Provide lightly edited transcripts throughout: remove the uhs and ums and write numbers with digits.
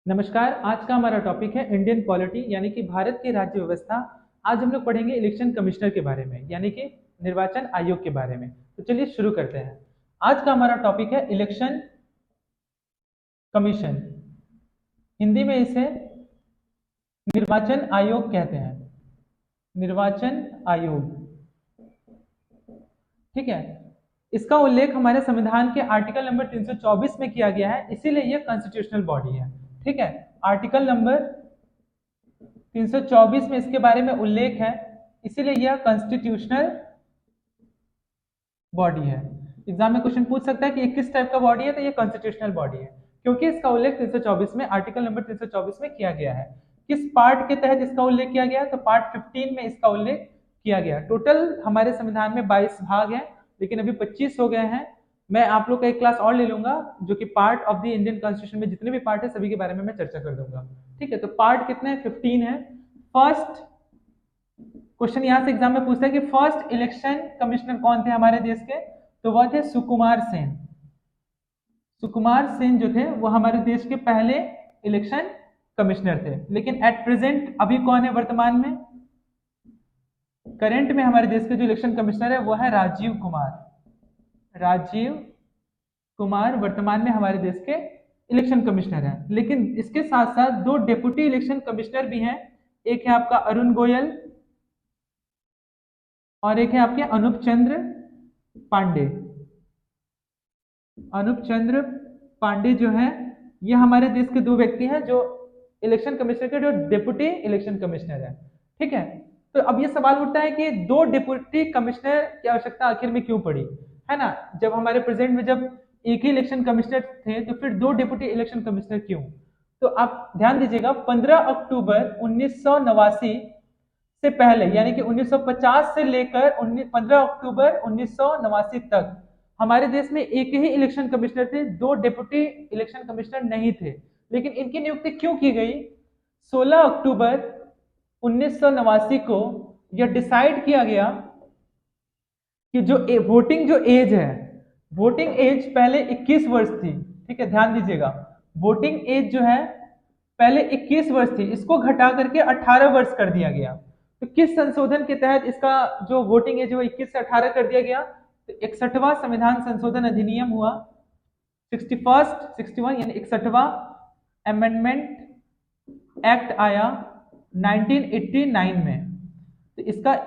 नमस्कार। आज का हमारा टॉपिक है इंडियन पॉलिटी यानी कि भारत की राज्य व्यवस्था। आज हम लोग पढ़ेंगे इलेक्शन कमिश्नर के बारे में यानी कि निर्वाचन आयोग के बारे में। तो चलिए शुरू करते हैं। आज का हमारा टॉपिक है इलेक्शन कमीशन। हिंदी में इसे निर्वाचन आयोग कहते हैं। निर्वाचन आयोग, ठीक है। इसका उल्लेख हमारे संविधान के आर्टिकल नंबर 324 में किया गया है, इसीलिए यह कॉन्स्टिट्यूशनल बॉडी है। ठीक है, आर्टिकल नंबर 324 में इसके बारे में उल्लेख है, इसीलिए यह कॉन्स्टिट्यूशनल बॉडी है। एग्जाम में क्वेश्चन पूछ सकता है कि ये किस टाइप का बॉडी है, तो ये कॉन्स्टिट्यूशनल बॉडी है क्योंकि इसका उल्लेख 324 में आर्टिकल नंबर 324 में किया गया है। किस पार्ट के तहत इसका उल्लेख किया गया, तो पार्ट 15 में इसका उल्लेख किया गया। टोटल हमारे संविधान में 22 भाग हैं, लेकिन अभी 25 हो गए हैं। मैं आप लोग का एक क्लास और ले लूंगा जो कि part of the Indian constitution में जितने भी पार्ट है सभी के बारे में मैं चर्चा कर दूंगा। ठीक है, तो पार्ट कितने, 15 है। फर्स्ट क्वेश्चन यहां से एग्जाम में पूछता है कि फर्स्ट इलेक्शन कमिश्नर कौन थे हमारे देश के, तो वह थे सुकुमार सेन। सुकुमार सेन जो थे वो हमारे देश के पहले इलेक्शन कमिश्नर थे। लेकिन एट प्रेजेंट अभी कौन है वर्तमान में, करंट में हमारे देश के जो इलेक्शन कमिश्नर है वो है राजीव कुमार। राजीव कुमार वर्तमान में हमारे देश के इलेक्शन कमिश्नर हैं। लेकिन इसके साथ साथ दो डेप्यूटी इलेक्शन कमिश्नर भी हैं। एक है आपका अरुण गोयल और एक है आपके अनूप चंद्र पांडे। अनूप चंद्र पांडे जो है ये हमारे देश के दो व्यक्ति हैं जो इलेक्शन कमिश्नर के जो डेप्यूटी इलेक्शन कमिश्नर है। ठीक है, तो अब ये सवाल उठता है कि दो डेप्यूटी कमिश्नर की आवश्यकता आखिर में क्यों पड़ी, है ना। जब हमारे प्रेजेंट में जब एक ही इलेक्शन कमिश्नर थे तो फिर दो डेप्यूटी इलेक्शन कमिश्नर क्यों। तो आप ध्यान दीजिएगा, 15 अक्टूबर 1989 से पहले यानी कि 1950 से लेकर 15 अक्टूबर 1989 तक हमारे देश में एक ही इलेक्शन कमिश्नर थे, दो डेप्यूटी इलेक्शन कमिश्नर नहीं थे। लेकिन इनकी नियुक्ति क्यों की गई, 16 अक्टूबर 1989 को यह डिसाइड किया गया कि जो वोटिंग जो एज है, वोटिंग एज पहले 21 वर्ष थी। ठीक है, ध्यान दीजिएगा, वोटिंग एज जो है पहले 21 वर्ष थी, इसको घटा करके 18 वर्ष कर दिया गया। तो किस संशोधन के तहत इसका जो वोटिंग एज वो 21 से 18 कर दिया गया, तो 61वां संविधान संशोधन अधिनियम हुआ, 61 यानी 61वां अमेंडमेंट एक्ट आया 1989 में। तो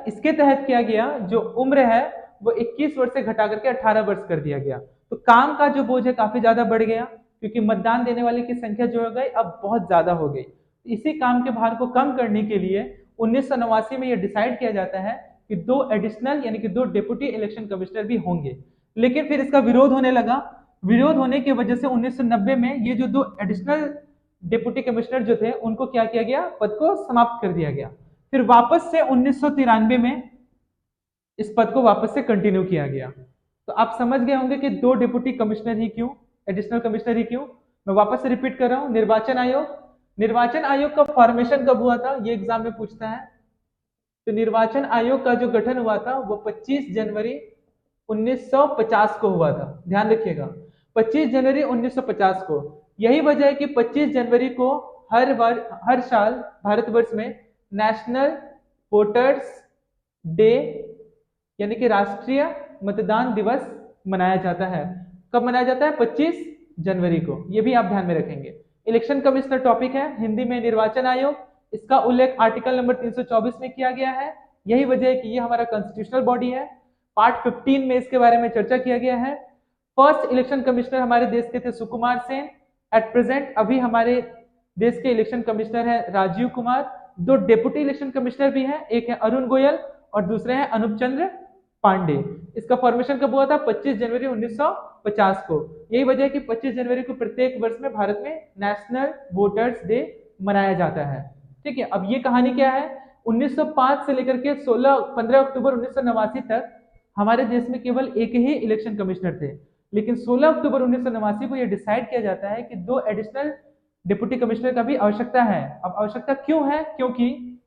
इसके तहत किया गया, जो उम्र है वो 21 वर्ष से घटा करके 18 वर्ष कर दिया गया। तो काम का जो बोझ है काफी ज्यादा बढ़ गया क्योंकि मतदान देने वाले की संख्या जो हो गई अब बहुत ज्यादा हो गई। इसी काम के भार को कम करने के लिए 1989 में यह डिसाइड किया जाता है कि दो एडिशनल यानी कि दो डेप्यूटी इलेक्शन कमिश्नर भी होंगे। लेकिन फिर इसका विरोध होने लगा। विरोध होने की वजह से 1990 में ये जो दो एडिशनल डेप्यूटी कमिश्नर जो थे उनको क्या किया गया, पद को समाप्त कर दिया गया। फिर वापस से 1993 में इस पद को वापस से कंटिन्यू किया गया। तो आप समझ गए होंगे कि दो डिप्टी कमिश्नर ही क्यों, एडिशनल कमिश्नर ही क्यों। मैं वापस से रिपीट कर रहा हूं, निर्वाचन आयोग। निर्वाचन आयोग का फॉर्मेशन कब हुआ था, ये एग्जाम में पूछता है। तो निर्वाचन आयोग का जो गठन हुआ था वो 25 जनवरी 1950 को हुआ था। ध्यान रखिएगा, 25 जनवरी 1950 को। यही वजह है कि 25 जनवरी को हर साल भारतवर्ष में नेशनल वोटर्स डे यानी कि राष्ट्रीय मतदान दिवस मनाया जाता है। कब मनाया जाता है, 25 जनवरी को। यह भी आप ध्यान में रखेंगे। इलेक्शन कमिश्नर टॉपिक है, हिंदी में निर्वाचन आयोग। इसका उल्लेख आर्टिकल नंबर 324 में किया गया है। यही वजह है कि यह हमारा कॉन्स्टिट्यूशनल बॉडी है। पार्ट 15 में इसके बारे में चर्चा किया गया है। फर्स्ट इलेक्शन कमिश्नर हमारे देश के थे सुकुमार सेन। एट प्रेजेंट अभी हमारे देश के इलेक्शन कमिश्नर है राजीव कुमार। दो डेप्यूटी इलेक्शन कमिश्नर भी हैं, एक है अरुण गोयल और दूसरे हैं अनूप चंद्र पांडे। इसका फॉर्मेशन कब हुआ था, 25 जनवरी 1950 को। यही वजह है कि 25 जनवरी को प्रत्येक वर्ष में भारत में नेशनल वोटर्स डे मनाया जाता है। ठीक है, अब ये कहानी क्या है, 1905 से लेकर के 15 अक्टूबर 1989 तक हमारे देश में केवल एक ही इलेक्शन कमिश्नर थे। लेकिन 16 अक्टूबर 1989 को यह डिसाइड किया जाता है कि दो एडिशनल डिप्टी कमिश्नर का भी आवश्यकता है। अब आवश्यकता क्यों है, क्योंकि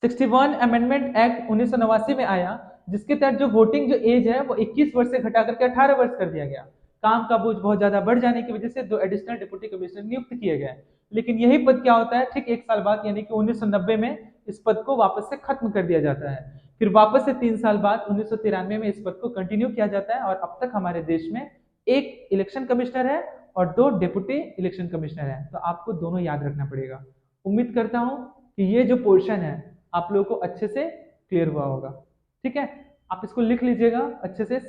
61 अमेंडमेंट एक्ट 1989 में आया, जिसके तहत जो वोटिंग जो एज है वो 21 वर्ष से घटा करके 18 वर्ष कर दिया गया। काम का बोझ बहुत ज्यादा बढ़ जाने की वजह से दो एडिशनल डिप्टी कमिश्नर नियुक्त किए गए। लेकिन यही पद क्या होता है, ठीक 1 साल बाद यानी कि 1990 में इस पद को वापस से खत्म कर दिया जाता है। फिर वापस से 3 साल बाद 1993 में इस पद को कंटिन्यू किया जाता है, और अब तक हमारे देश में एक इलेक्शन कमिश्नर है और 2 डिप्टी इलेक्शन कमिश्नर है। तो आपको दोनों याद रखना पड़ेगा। उम्मीद करता हूं कि ये जो पोर्शन है आप लोगों को अच्छे से क्लियर हुआ होगा। ठीक है, आप इसको लिख लीजिएगा अच्छे से,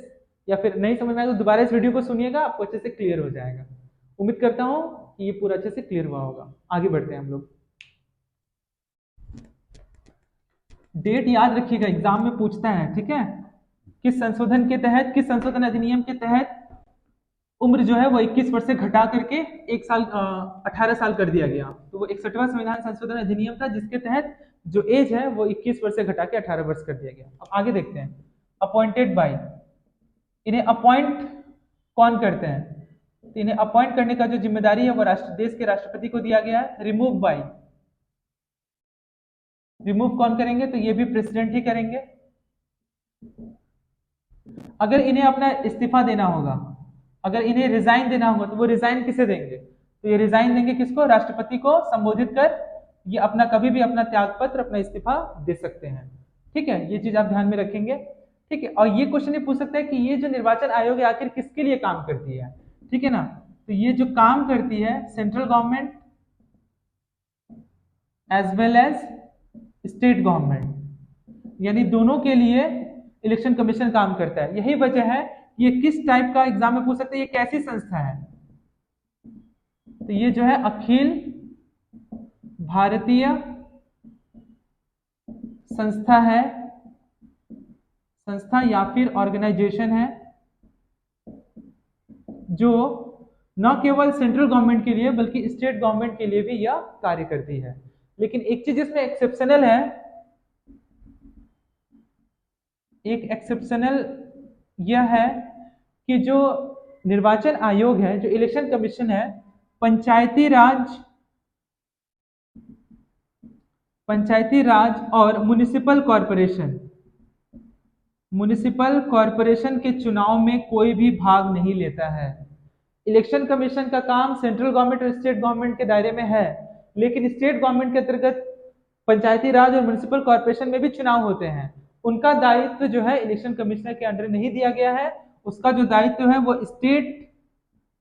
या फिर नहीं समझ में आए तो दोबारा इस वीडियो को सुनिएगा, आपको अच्छे से क्लियर हो जाएगा। उम्मीद करता हूं कि ये पूरा अच्छे से क्लियर हुआ होगा। आगे बढ़ते हैं हम लोग। डेट याद रखिएगा, एग्जाम में पूछता है। ठीक है, किस संशोधन के तहत, किस संशोधन अधिनियम के तहत उम्र जो है वो 21 वर्ष से घटा करके 18 साल कर दिया गया। तो वो 61वां संविधान संशोधन अधिनियम था, जिसके तहत जो एज है वो 21 वर्ष से घटा के 18 वर्ष कर दिया गया। अब आगे देखते हैं। अपॉइंटेड बाय, इन्हें अपॉइंट कौन करते हैं? तो इन्हें अपॉइंट करने का जो जिम्मेदारी है वो देश के राष्ट्रपति को दिया गया है। रिमूव बाय, रिमूव कौन करेंगे? तो ये भी प्रेसिडेंट ही करेंगे। अगर इन्हें अपना इस्तीफा देना होगा, अगर इन्हें रिजाइन देना होगा, तो वो रिजाइन किसे देंगे? तो ये रिजाइन देंगे किसको? राष्ट्रपति को संबोधित कर ये अपना कभी भी अपना त्याग पत्र, अपना इस्तीफा दे सकते हैं। ठीक है, ये चीज आप ध्यान में रखेंगे। ठीक है, और ये क्वेश्चन ये पूछ सकता है कि ये जो निर्वाचन आयोग है आखिर किसके लिए काम करती है? ठीक है ना, तो ये जो काम करती है central government as well as state government, यानी दोनों के लिए इलेक्शन कमीशन काम करता है। यही वजह है ये किस टाइप का एग्जाम में पूछ सकते हैं, ये कैसी संस्था है? तो ये जो है अखिल भारतीय संस्था है, संस्था या फिर ऑर्गेनाइजेशन है, जो न केवल सेंट्रल गवर्नमेंट के लिए बल्कि स्टेट गवर्नमेंट के लिए भी यह कार्य करती है। लेकिन एक चीज इसमें एक्सेप्शनल है, एक एक्सेप्शनल यह है कि जो निर्वाचन आयोग है, जो इलेक्शन कमीशन है, पंचायती राज और म्युनिसिपल कॉरपोरेशन के चुनाव में कोई भी भाग नहीं लेता है। इलेक्शन कमीशन का काम सेंट्रल गवर्नमेंट और स्टेट गवर्नमेंट के दायरे में है, लेकिन स्टेट गवर्नमेंट के अंतर्गत पंचायती राज और म्युनिसिपल कॉरपोरेशन में भी चुनाव होते हैं। उनका दायित्व जो है इलेक्शन कमिश्नर के अंडर नहीं दिया गया है, उसका जो दायित्व है वो स्टेट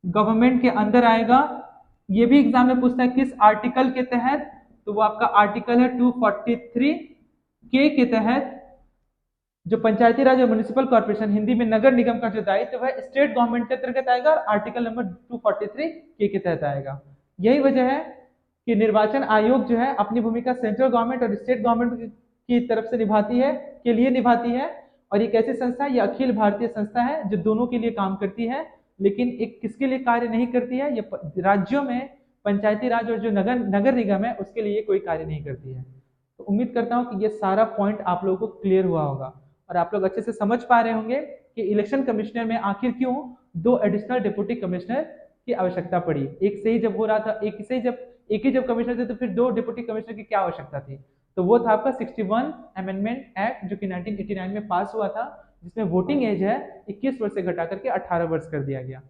गवर्नमेंट के अंदर आएगा। ये भी एग्जाम में पूछता है किस आर्टिकल के तहत, तो वो आपका आर्टिकल है 243 के तहत जो पंचायती राज और म्युनिसिपल कॉर्पोरेशन, हिंदी में नगर निगम का जो दायित्व है स्टेट गवर्नमेंट के अंतर्गत आएगा और आर्टिकल नंबर 243 के तहत आएगा। यही वजह है कि निर्वाचन आयोग जो है अपनी भूमिका सेंट्रल गवर्नमेंट और स्टेट गवर्नमेंट की तरफ से निभाती है, के लिए निभाती है। और ये कैसी संस्था है? ये अखिल भारतीय संस्था है जो दोनों के लिए काम करती है, लेकिन एक किसके लिए कार्य नहीं करती है? ये राज्यों में पंचायती राज और जो नगर निगम है उसके लिए कोई कार्य नहीं करती है। तो उम्मीद करता हूं कि ये सारा पॉइंट आप लोगों को क्लियर हुआ होगा और आप लोग अच्छे से समझ पा रहे होंगे कि इलेक्शन कमिश्नर में आखिर क्यों 2 एडिशनल डिप्टी कमिश्नर की आवश्यकता पड़ी। एक से ही जब हो रहा था, एक ही जब कमिश्नर थे तो फिर 2 डिप्टी कमिश्नर की क्या आवश्यकता थी? तो वो था आपका 61 अमेंडमेंट एक्ट जो कि 1989 में पास हुआ था, जिसमें वोटिंग एज है 21 वर्ष से घटा करके 18 वर्ष कर दिया गया।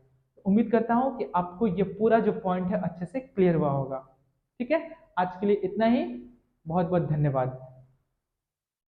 उम्मीद करता हूं कि आपको ये पूरा जो पॉइंट है अच्छे से क्लियर हुआ होगा। ठीक है, आज के लिए इतना ही। बहुत बहुत धन्यवाद।